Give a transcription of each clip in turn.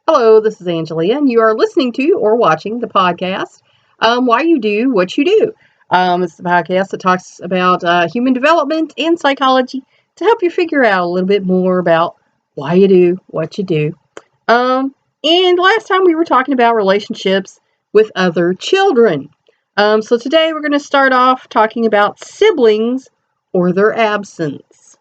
Hello, this is Angelia, and you are listening to or watching the podcast, Why You Do What You Do. It's the podcast that talks about human development and psychology to help you figure out a little bit more about why you do what you do. And last time we were talking about relationships with other children. So today we're going to start off talking about siblings or their absence.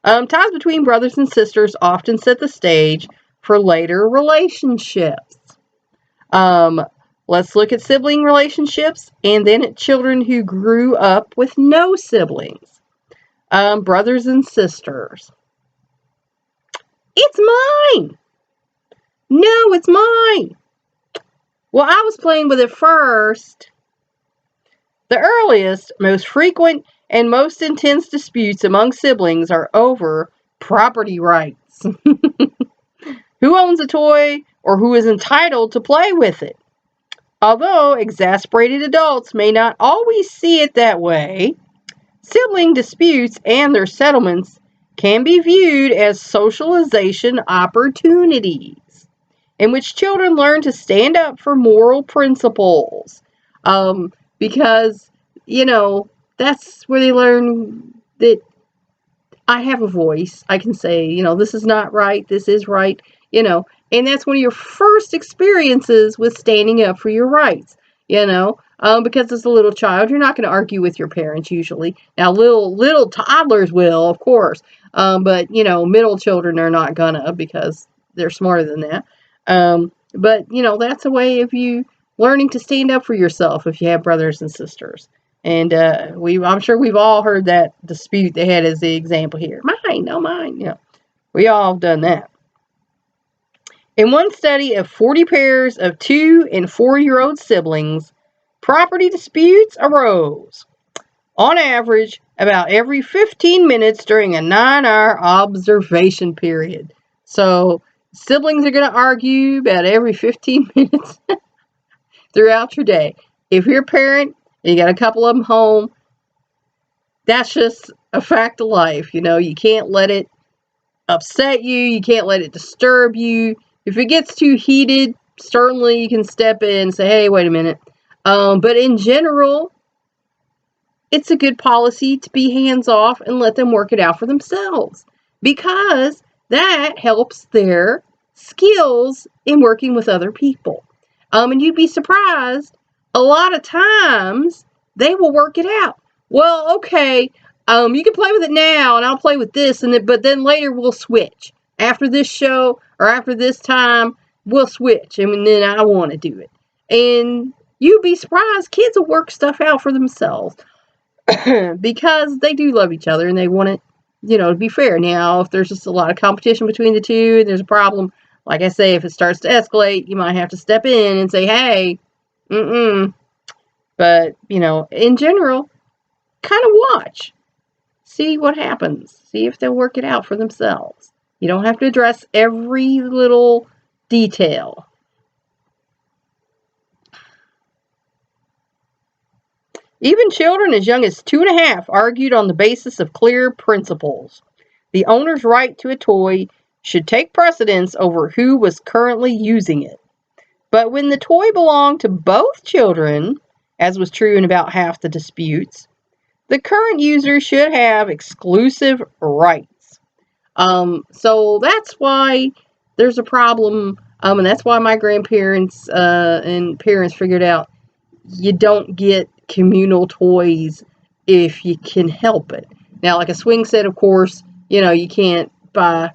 Ties between brothers and sisters often set the stage for later relationships. Um, let's look at sibling relationships and then at children who grew up with no siblings. Brothers and sisters. It's mine. No, it's mine. Well, I was playing with it first. The earliest, most frequent, and most intense disputes among siblings are over property rights. Who owns a toy or who is entitled to play with it? Although exasperated adults may not always see it that way, sibling disputes and their settlements can be viewed as socialization opportunities in which children learn to stand up for moral principles. Because, that's where they learn that I have a voice. I can say, this is not right, this is right, and that's one of your first experiences with standing up for your rights, because as a little child, you're not going to argue with your parents usually. Now, little toddlers will, of course, but, middle children are not gonna because they're smarter than that. But, that's a way of you learning to stand up for yourself if you have brothers and sisters. And I'm sure we've all heard that dispute they had as the example here. Mine, no mine. We all have done that. In one study of 40 pairs of 2- and 4-year-old siblings, property disputes arose, on average, about every 15 minutes during a 9-hour observation period. So, siblings are going to argue about every 15 minutes throughout your day. If you're a parent, you got a couple of them home, that's just a fact of life. You can't let it upset you. You can't let it disturb you. If it gets too heated, certainly you can step in and say, hey, wait a minute. But in general, it's a good policy to be hands off and let them work it out for themselves, because that helps their skills in working with other people. And you'd be surprised, a lot of times they will work it out. Well, okay, you can play with it now and I'll play with this, but then later we'll switch. After this show or after this time, we'll switch, and then I want to do it. And you'd be surprised, kids will work stuff out for themselves because they do love each other and they want it, to be fair. Now, if there's just a lot of competition between the two and there's a problem, like I say, if it starts to escalate, you might have to step in and say, hey, But, in general, kind of watch. See what happens. See if they'll work it out for themselves. You don't have to address every little detail. Even children as young as 2.5 argued on the basis of clear principles. The owner's right to a toy should take precedence over who was currently using it. But when the toy belonged to both children, as was true in about half the disputes, the current user should have exclusive rights. So that's why there's a problem, and that's why my grandparents and parents figured out you don't get communal toys if you can help it. Now, like a swing set, of course, you can't buy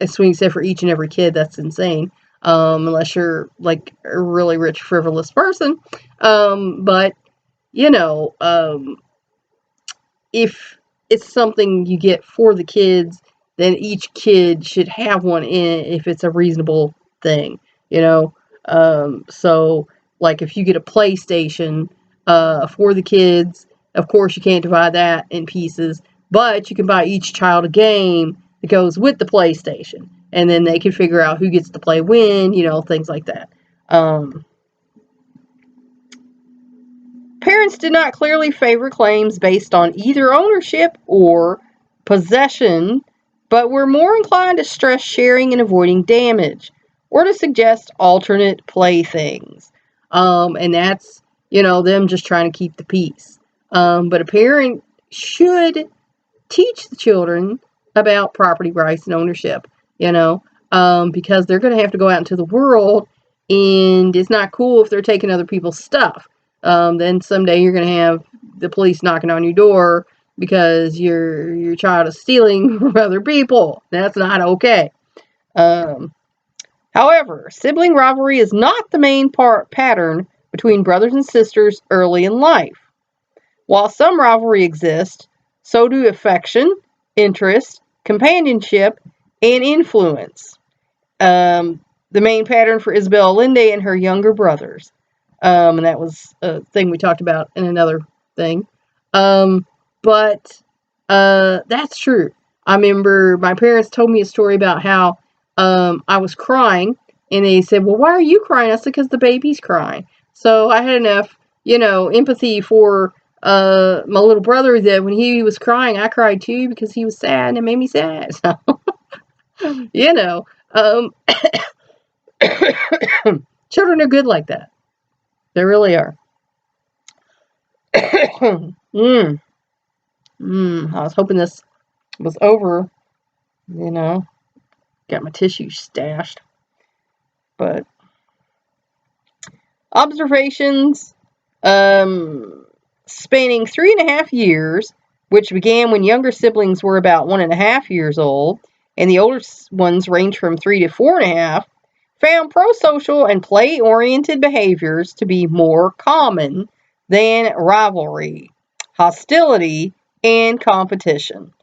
a swing set for each and every kid. That's insane. Unless you're like a really rich, frivolous person. But, if it's something you get for the kids, then each kid should have one if it's a reasonable thing, So, like if you get a PlayStation for the kids, of course you can't divide that in pieces, but you can buy each child a game that goes with the PlayStation. And then they can figure out who gets to play when, things like that. Parents did not clearly favor claims based on either ownership or possession, but were more inclined to stress sharing and avoiding damage. or to suggest alternate playthings. And that's, them just trying to keep the peace. But a parent should teach the children about property rights and ownership, because they're going to have to go out into the world, and it's not cool if they're taking other people's stuff. Then someday you're going to have the police knocking on your door because your child is stealing from other people. That's not okay. However, sibling rivalry is not the main pattern between brothers and sisters early in life. While some rivalry exists, so do affection, interest, companionship, and influence. The main pattern for Isabel Allende and her younger brothers. And that was a thing we talked about in another thing. But that's true. I remember my parents told me a story about how I was crying, and they said, "Well, why are you crying?" I said, "Because the baby's crying." So I had enough, empathy for my little brother that when he was crying, I cried too because he was sad and it made me sad. So, um, children are good like that. They really are. I was hoping this was over, got my tissue stashed. But observations spanning 3.5 years, which began when younger siblings were about 1.5 years old, and the older ones range from 3 to 4.5, found pro-social and play-oriented behaviors to be more common than rivalry, hostility, and competition.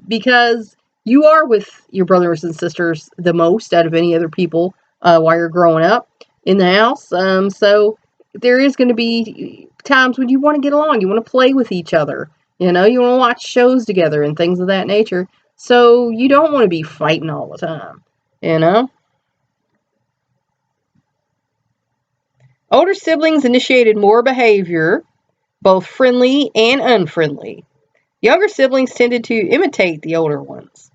Because you are with your brothers and sisters the most out of any other people while you're growing up in the house. So there is going to be times when you want to get along. You want to play with each other. You want to watch shows together and things of that nature. So you don't want to be fighting all the time. Older siblings initiated more behavior, both friendly and unfriendly. Younger siblings tended to imitate the older ones.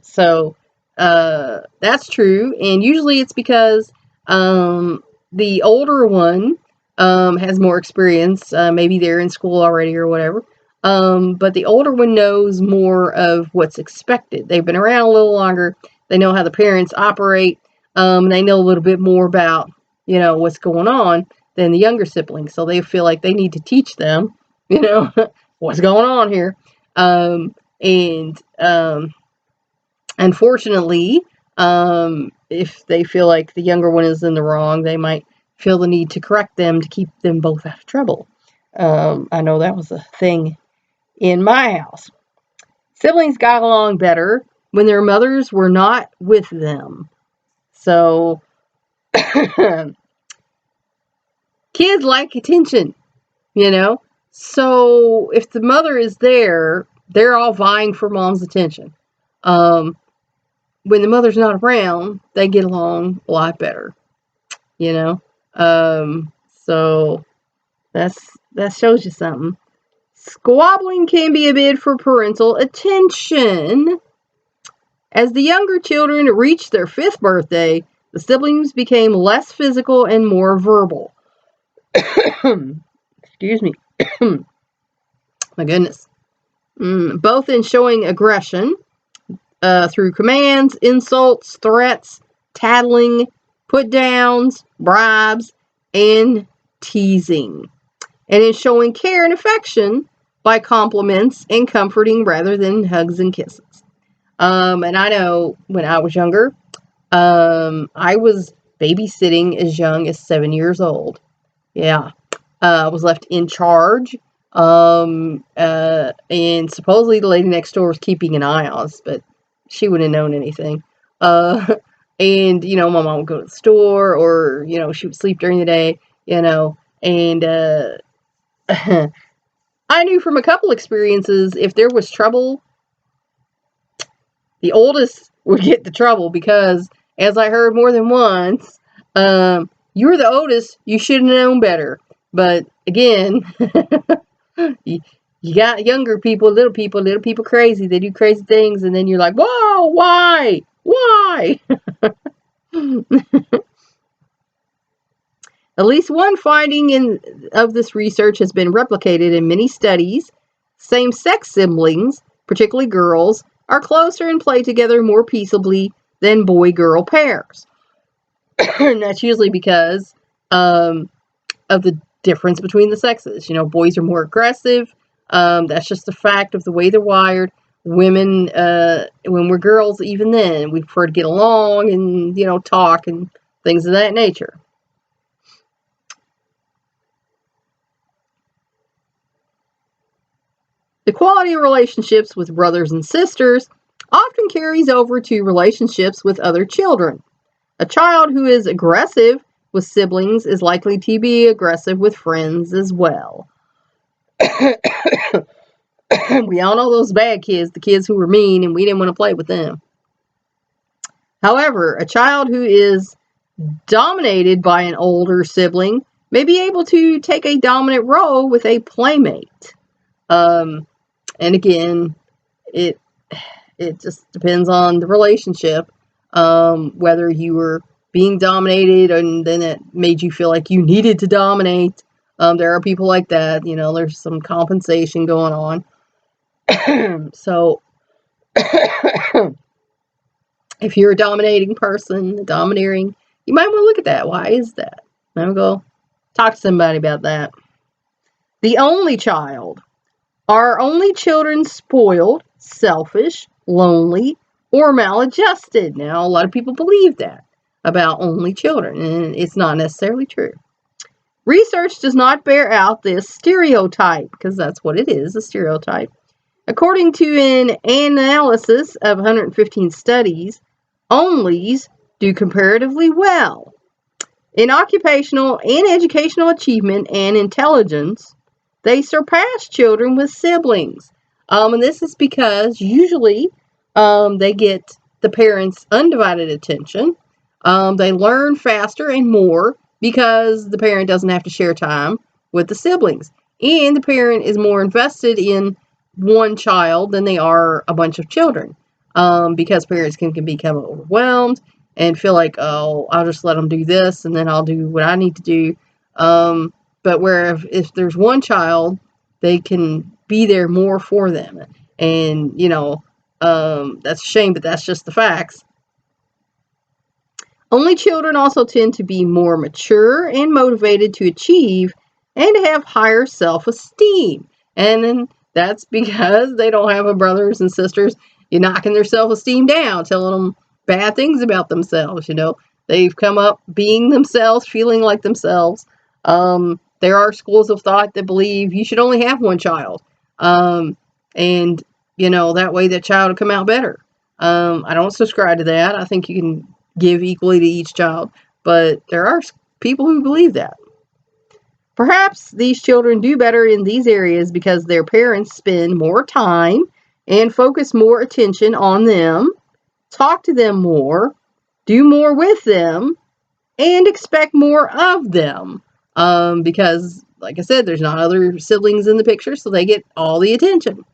So that's true, and usually it's because the older one has more experience. Maybe they're in school already or whatever. But the older one knows more of what's expected. They've been around a little longer. They know how the parents operate. They know a little bit more about what's going on than the younger siblings. So they feel like they need to teach them, what's going on here. And unfortunately, if they feel like the younger one is in the wrong, they might feel the need to correct them to keep them both out of trouble. I know that was a thing in my house. Siblings got along better when their mothers were not with them. So, kids like attention, So, if the mother is there, they're all vying for mom's attention. When the mother's not around, they get along a lot better, So that shows you something. Squabbling can be a bid for parental attention. As the younger children reached their 5th birthday, the siblings became less physical and more verbal. Excuse me. My goodness. Both in showing aggression through commands, insults, threats, tattling, put downs, bribes, and teasing. And in showing care and affection by compliments and comforting rather than hugs and kisses. And I know when I was younger, I was babysitting as young as 7 years old. Yeah. I was left in charge. And supposedly the lady next door was keeping an eye on us, but she wouldn't have known anything. And, my mom would go to the store, or, she would sleep during the day, and, I knew from a couple experiences, if there was trouble, the oldest would get the trouble, because, as I heard more than once, you're the oldest, you should have known better. But, again, you got younger people, little people crazy. They do crazy things, and then you're like, whoa, why? At least one finding of this research has been replicated in many studies. Same-sex siblings, particularly girls, are closer and play together more peaceably than boy-girl pairs. And that's usually because of the difference between the sexes. Boys are more aggressive. That's just a fact of the way they're wired. Women, when we're girls, even then, we prefer to get along and, talk and things of that nature. The quality of relationships with brothers and sisters often carries over to relationships with other children. A child who is aggressive with siblings is likely to be aggressive with friends as well. We all know those bad kids, the kids who were mean and we didn't want to play with them. However, a child who is dominated by an older sibling may be able to take a dominant role with a playmate. And again, it just depends on the relationship, whether you were being dominated and then it made you feel like you needed to dominate. There are people like that, there's some compensation going on. So, if you're a dominating person, domineering, you might want to look at that. Why is that? I'm going to go talk to somebody about that. The only child. Are only children spoiled, selfish, lonely, or maladjusted? Now, a lot of people believe that about only children, and it's not necessarily true. Research does not bear out this stereotype, because that's what it is, a stereotype. According to an analysis of 115 studies, onlys do comparatively well in occupational and educational achievement and intelligence. They surpass children with siblings. And this is because usually they get the parents' undivided attention. They learn faster and more because the parent doesn't have to share time with the siblings. And the parent is more invested in one child than they are a bunch of children. Because parents can become overwhelmed and feel like, oh, I'll just let them do this and then I'll do what I need to do. But where if there's one child, they can be there more for them. And, that's a shame, but that's just the facts. Only children also tend to be more mature and motivated to achieve and to have higher self-esteem. And then that's because they don't have a brothers and sisters knocking their self-esteem down, telling them bad things about themselves. They've come up being themselves, feeling like themselves. There are schools of thought that believe you should only have one child. And, that way that child will come out better. I don't subscribe to that. I think you can give equally to each child. But there are people who believe that. Perhaps these children do better in these areas because their parents spend more time and focus more attention on them, talk to them more, do more with them, and expect more of them. Because, like I said, there's not other siblings in the picture, so they get all the attention.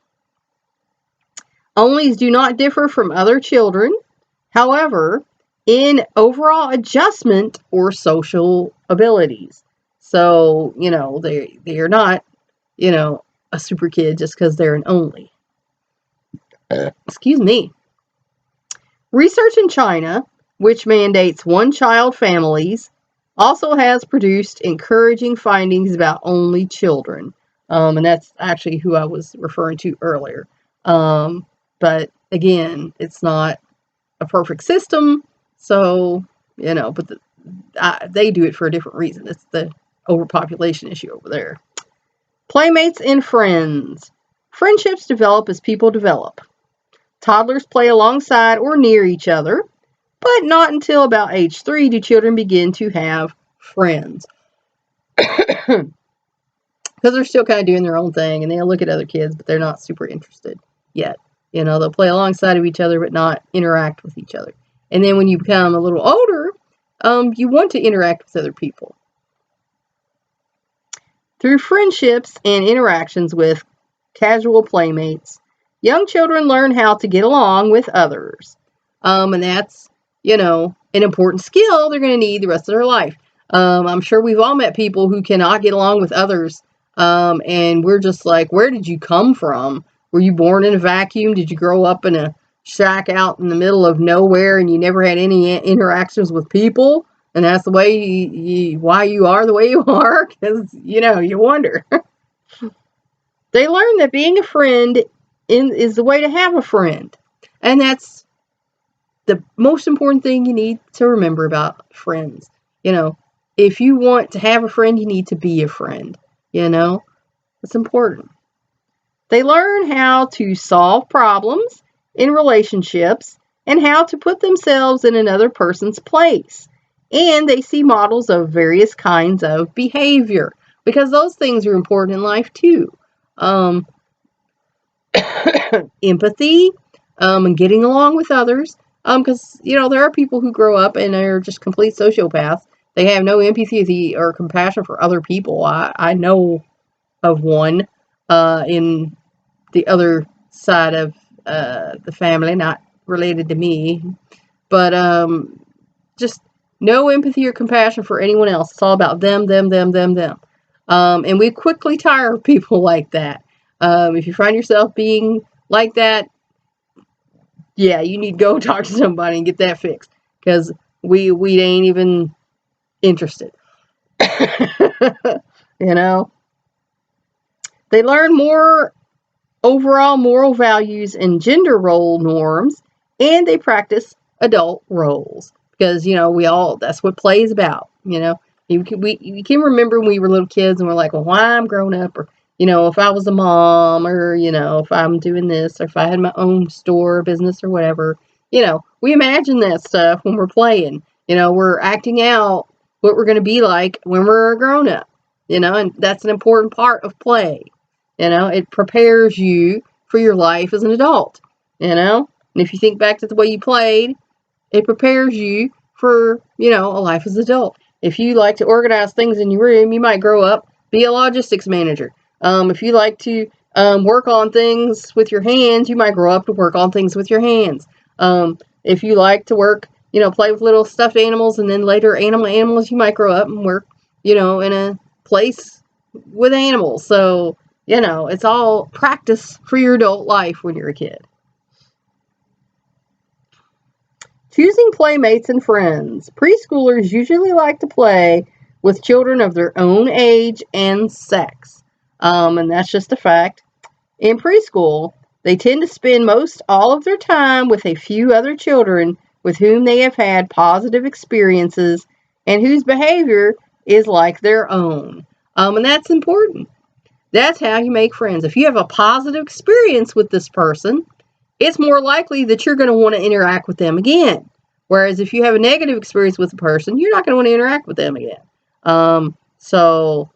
Onlys do not differ from other children, however, in overall adjustment or social abilities. So, they are not, a super kid just because they're an only. Excuse me. Research in China, which mandates one-child families, also has produced encouraging findings about only children. And that's actually who I was referring to earlier. But again, it's not a perfect system. So, but they do it for a different reason. It's the overpopulation issue over there. Playmates and friends. Friendships develop as people develop. Toddlers play alongside or near each other, but not until about age 3 do children begin to have friends. Because they're still kind of doing their own thing, and they'll look at other kids, but they're not super interested yet. They'll play alongside of each other, but not interact with each other. And then when you become a little older, you want to interact with other people. Through friendships and interactions with casual playmates, young children learn how to get along with others. And that's an important skill they're going to need the rest of their life. I'm sure we've all met people who cannot get along with others. And we're just like, where did you come from? Were you born in a vacuum? Did you grow up in a shack out in the middle of nowhere and you never had any interactions with people? And that's the way why you are the way you are? Because, you wonder. They learn that being a friend is the way to have a friend. And that's the most important thing you need to remember about friends. If you want to have a friend, you need to be a friend. It's important. They learn how to solve problems in relationships and how to put themselves in another person's place. And they see models of various kinds of behavior because those things are important in life too. Empathy, and getting along with others. Because, there are people who grow up and are just complete sociopaths. They have no empathy or compassion for other people. I know of one in the other side of the family, not related to me, but just no empathy or compassion for anyone else. It's all about them, them, them, them, them. And we quickly tire of people like that. If you find yourself being like that, yeah, you need to go talk to somebody and get that fixed, because we ain't even interested. you know they learn more overall moral values and gender role norms, and they practice adult roles because that's what play is about. We can remember when we were little kids and we're like, well, why I'm grown up, or if I was a mom, or if I'm doing this, or if I had my own store business or whatever. We imagine that stuff when we're playing. We're acting out what we're going to be like when we're a grown up. And that's an important part of play. It prepares you for your life as an adult. And if you think back to the way you played, it prepares you for, a life as an adult. If you like to organize things in your room, you might grow up, be a logistics manager. If you like to work on things with your hands, you might grow up to work on things with your hands. If you like to work, play with little stuffed animals and then later animals, you might grow up and work, in a place with animals. So, it's all practice for your adult life when you're a kid. Choosing playmates and friends. Preschoolers usually like to play with children of their own age and sex. And that's just a fact. In preschool, they tend to spend most all of their time with a few other children with whom they have had positive experiences and whose behavior is like their own. And that's important. That's how you make friends. If you have a positive experience with this person, it's more likely that you're going to want to interact with them again. Whereas if you have a negative experience with a person, you're not going to want to interact with them again. So,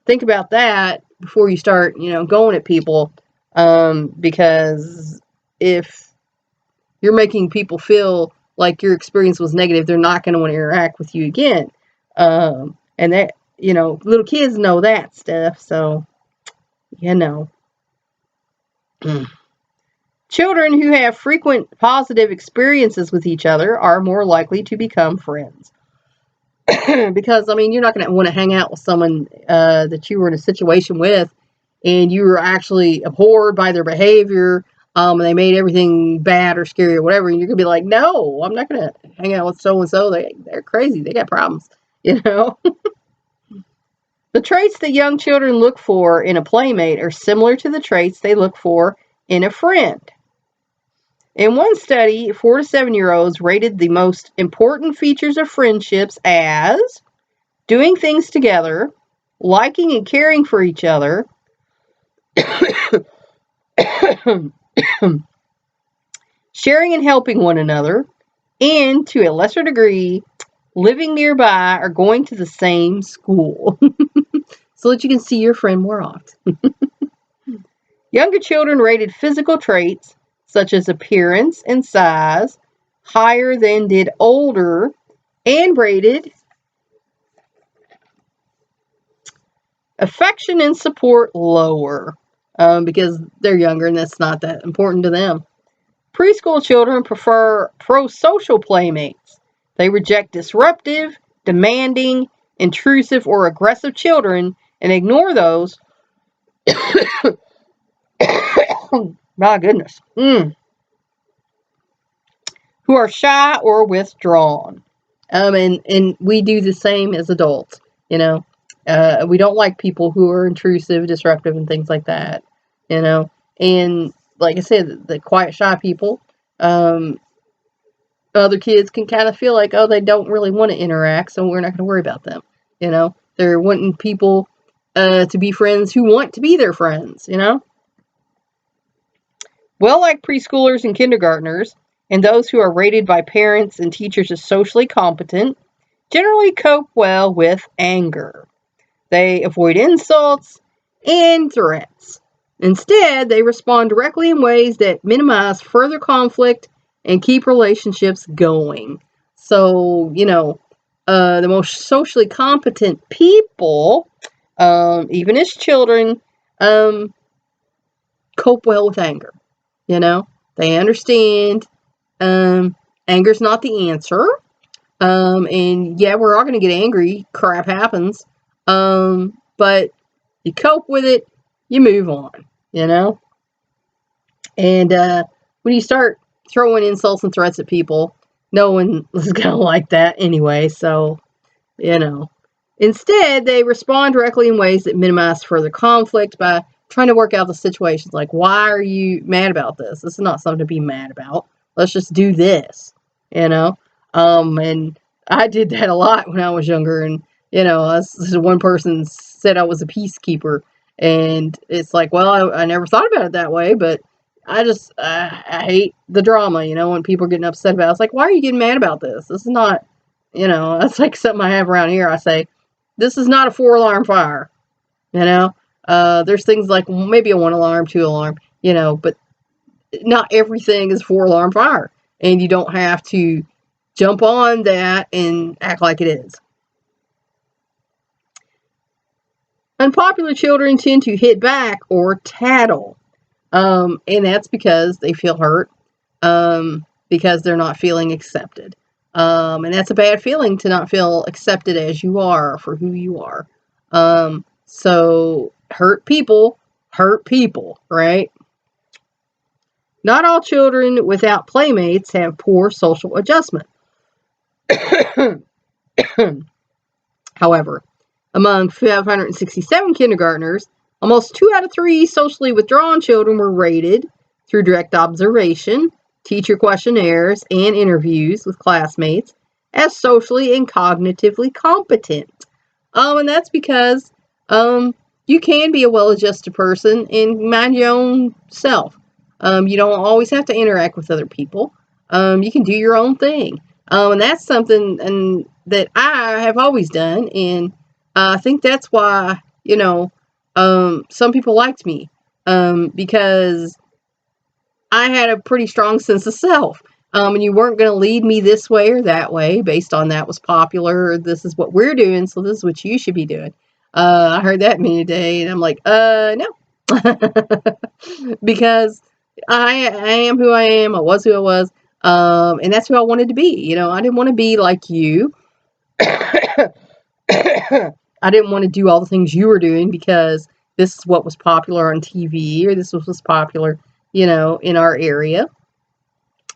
think about that before you start, going at people. Because if you're making people feel like your experience was negative, they're not going to want to interact with you again. And that, little kids know that stuff. So, Children who have frequent positive experiences with each other are more likely to become friends. Because, you're not going to want to hang out with someone that you were in a situation with and you were actually abhorred by their behavior, and they made everything bad or scary or whatever, and you're going to be like, no, I'm not going to hang out with so-and-so. They're crazy. They got problems, The traits that young children look for in a playmate are similar to the traits they look for in a friend. In one study, 4 to 7-year-olds rated the most important features of friendships as doing things together, liking and caring for each other, sharing and helping one another, and to a lesser degree, living nearby or going to the same school. So that you can see your friend more often. Younger children rated physical traits such as appearance and size higher than did older, and rated affection and support lower, because they're younger and that's not that important to them. Preschool children prefer pro-social playmates. They reject disruptive, demanding, intrusive, or aggressive children and ignore those. My goodness. Who are shy or withdrawn. And we do the same as adults. We don't like people who are intrusive, disruptive, and things like that. And like I said, the quiet, shy people, other kids can kind of feel like, oh, they don't really want to interact, so we're not going to worry about them. They're wanting people to be friends who want to be their friends. Well, like preschoolers and kindergartners, and those who are rated by parents and teachers as socially competent, generally cope well with anger. They avoid insults and threats. Instead, they respond directly in ways that minimize further conflict and keep relationships going. So, the most socially competent people, even as children, cope well with anger. They understand anger's not the answer. And yeah, we're all going to get angry. Crap happens. But you cope with it, you move on, And when you start throwing insults and threats at people, no one is going to like that anyway. So, Instead, they respond directly in ways that minimize further conflict by trying to work out the situations. Like, why are you mad about this? This is not something to be mad about. Let's just do this, And I did that a lot when I was younger. And, one person said I was a peacekeeper. And it's like, well, I never thought about it that way, but I hate the drama, when people are getting upset about it. It's like, why are you getting mad about this? This is not, that's like something I have around here. I say, this is not a 4-alarm fire, There's things like maybe a 1-alarm, 2-alarm, but not everything is 4-alarm fire. And you don't have to jump on that and act like it is. Unpopular children tend to hit back or tattle. And that's because they feel hurt, because they're not feeling accepted. And that's a bad feeling to not feel accepted as you are for who you are. So hurt people, right? Not all children without playmates have poor social adjustment. However, among 567 kindergartners, almost 2 out of 3 socially withdrawn children were rated through direct observation, teacher questionnaires, and interviews with classmates as socially and cognitively competent. And that's because you can be a well-adjusted person and mind your own self. You don't always have to interact with other people. You can do your own thing. And that's something that I have always done. And I think that's why, some people liked me. Because I had a pretty strong sense of self. And you weren't going to lead me this way or that way based on that was popular, or this is what we're doing, so this is what you should be doing. I heard that many a day, and I'm like, no. Because I am who I am, I was who I was, and that's who I wanted to be. I didn't want to be like you. I didn't want to do all the things you were doing because this is what was popular on TV, or this was popular, in our area.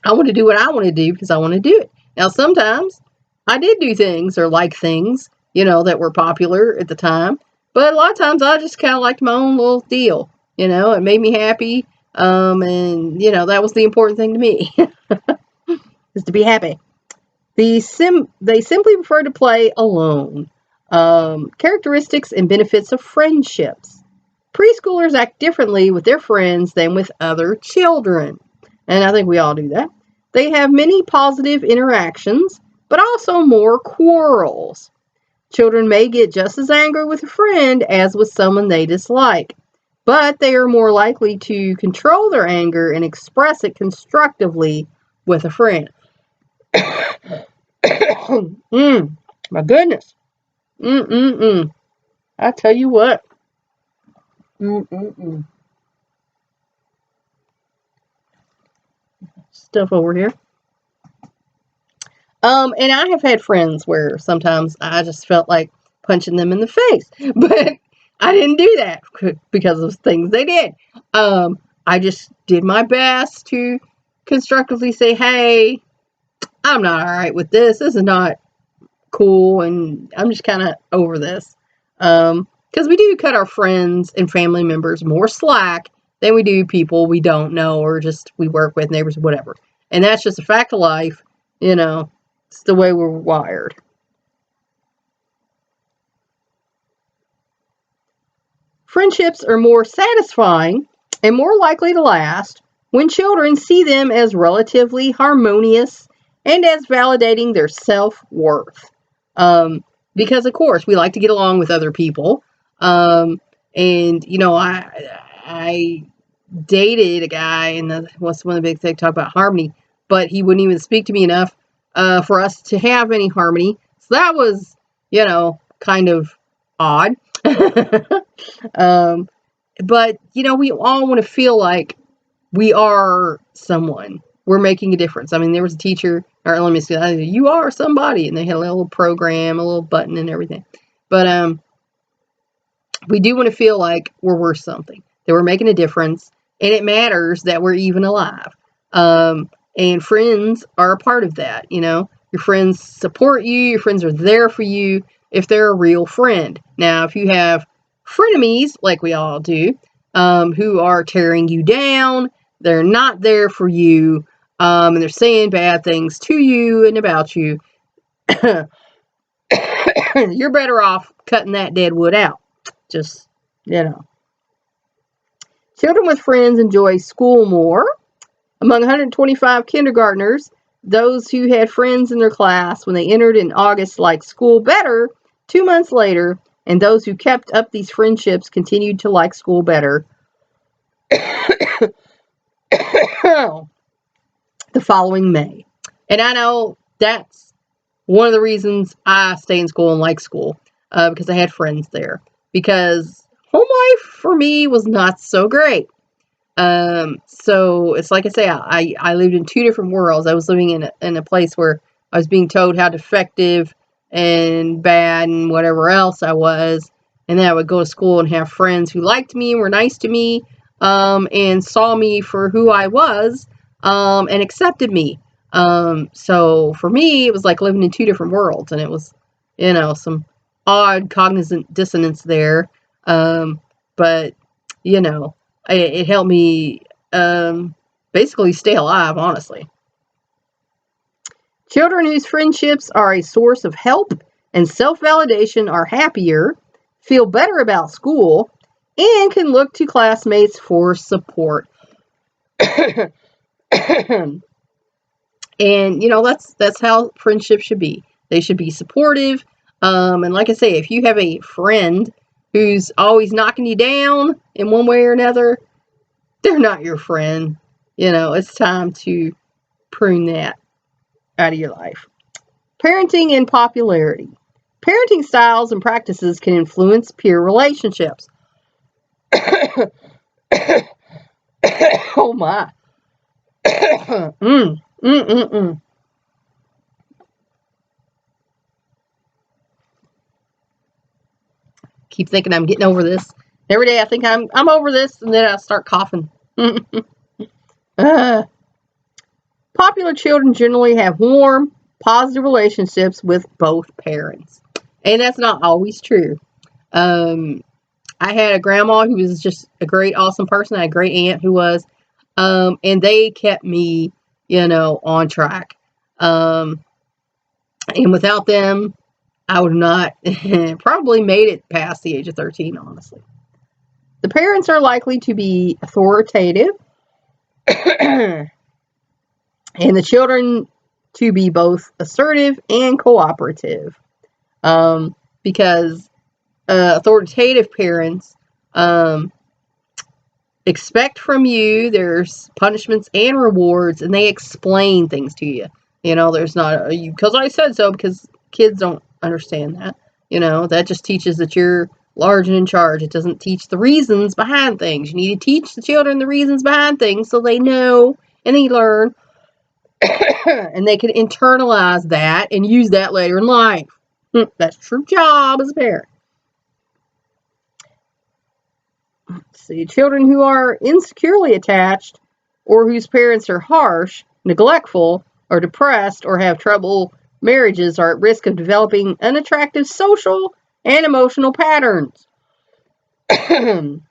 I want to do what I want to do because I want to do it. Now, sometimes I did do things or like things, that were popular at the time. But a lot of times I just kind of liked my own little deal. It made me happy. And, that was the important thing to me, is to be happy. They simply prefer to play alone. Characteristics and benefits of friendships. Preschoolers act differently with their friends than with other children. And I think we all do that. They have many positive interactions, but also more quarrels. Children may get just as angry with a friend as with someone they dislike, but they are more likely to control their anger and express it constructively with a friend. My goodness. I tell you what. stuff over here. And I have had friends where sometimes I just felt like punching them in the face, but I didn't do that because of things they did. I just did my best to constructively say, hey, I'm not all right with this. This is not cool, and I'm just kind of over this. Because we do cut our friends and family members more slack than we do people we don't know or just we work with, neighbors, whatever. And that's just a fact of life. It's the way we're wired. Friendships are more satisfying and more likely to last when children see them as relatively harmonious and as validating their self-worth. Because, of course, we like to get along with other people. And, I dated a guy, and what's one of the big things, talk about harmony, but he wouldn't even speak to me enough for us to have any harmony. So that was, kind of odd. But, we all want to feel like we are someone. We're making a difference. I mean, there was a teacher, or let me say, you are somebody, and they had a little program, a little button and everything. But we do want to feel like we're worth something, that we're making a difference, and it matters that we're even alive. And friends are a part of that, Your friends support you, your friends are there for you if they're a real friend. Now, if you have frenemies, like we all do, who are tearing you down, they're not there for you, and they're saying bad things to you and about you, you're better off cutting that dead wood out. Just, Children with friends enjoy school more. Among 125 kindergartners, those who had friends in their class when they entered in August liked school better 2 months later, and those who kept up these friendships continued to like school better the following May. And I know that's one of the reasons I stay in school and like school, because I had friends there. Because home life for me was not so great. So it's like I say, I lived in two different worlds. I was living in a place where I was being told how defective and bad and whatever else I was. And then I would go to school and have friends who liked me and were nice to me, and saw me for who I was, and accepted me. So for me, it was like living in two different worlds, and it was, some odd cognizant dissonance there. But, it helped me basically stay alive, honestly. Children whose friendships are a source of help and self-validation are happier, feel better about school, and can look to classmates for support. And, that's how friendships should be. They should be supportive. And like I say, if you have a friend who's always knocking you down in one way or another, they're not your friend. It's time to prune that out of your life. Parenting and popularity. Parenting styles and practices can influence peer relationships. Oh my. Keep thinking I'm getting over this. Every day I think I'm over this, and then I start coughing. Popular children generally have warm, positive relationships with both parents. And that's not always true. I had a grandma who was just a great, awesome person. I had a great aunt who was. And they kept me, on track. And without them, I would not probably made it past the age of 13, honestly. The parents are likely to be authoritative, and the children to be both assertive and cooperative. Because authoritative parents expect from you, there's punishments and rewards, and they explain things to you. There's not, because I said so, because kids don't understand that. That just teaches that you're large and in charge. It doesn't teach the reasons behind things. You need to teach the children the reasons behind things so they know and they learn And they can internalize that and use that later in life. That's a true job as a parent. Let's see, children who are insecurely attached or whose parents are harsh, neglectful, or depressed, or have trouble marriages are at risk of developing unattractive social and emotional patterns and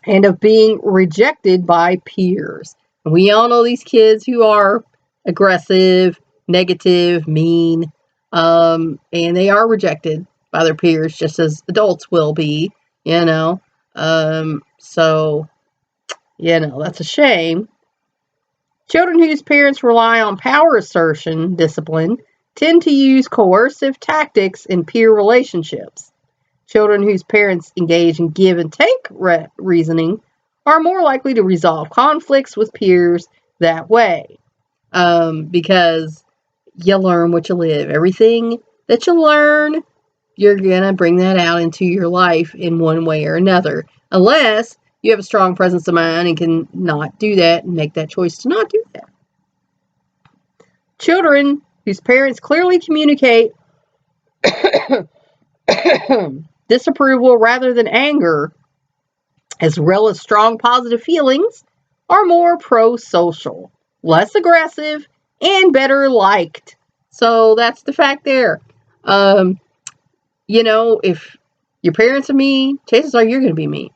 of being rejected by peers. And we all know these kids who are aggressive, negative, mean, and they are rejected by their peers just as adults will be, you know. So, that's a shame. Children whose parents rely on power assertion discipline tend to use coercive tactics in peer relationships. Children whose parents engage in give and take reasoning are more likely to resolve conflicts with peers that way. Because you learn what you live. Everything that you learn, you're going to bring that out into your life in one way or another. Unless you have a strong presence of mind and can not do that and make that choice to not do that. Children whose parents clearly communicate disapproval rather than anger, as well as strong positive feelings, are more pro-social, less aggressive, and better liked. So that's the fact there. If your parents are mean, chances are you're going to be mean.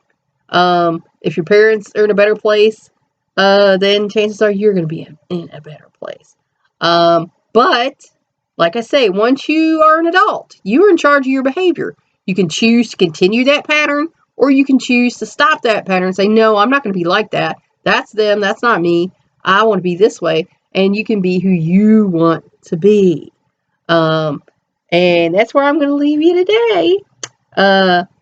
If your parents are in a better place, then chances are you're going to be in a better place. But, like I say, once you are an adult, you are in charge of your behavior. You can choose to continue that pattern, or you can choose to stop that pattern and say, no, I'm not going to be like that. That's them. That's not me. I want to be this way. And you can be who you want to be. And that's where I'm going to leave you today.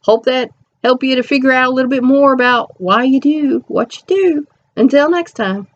Hope that help you to figure out a little bit more about why you do what you do. Until next time.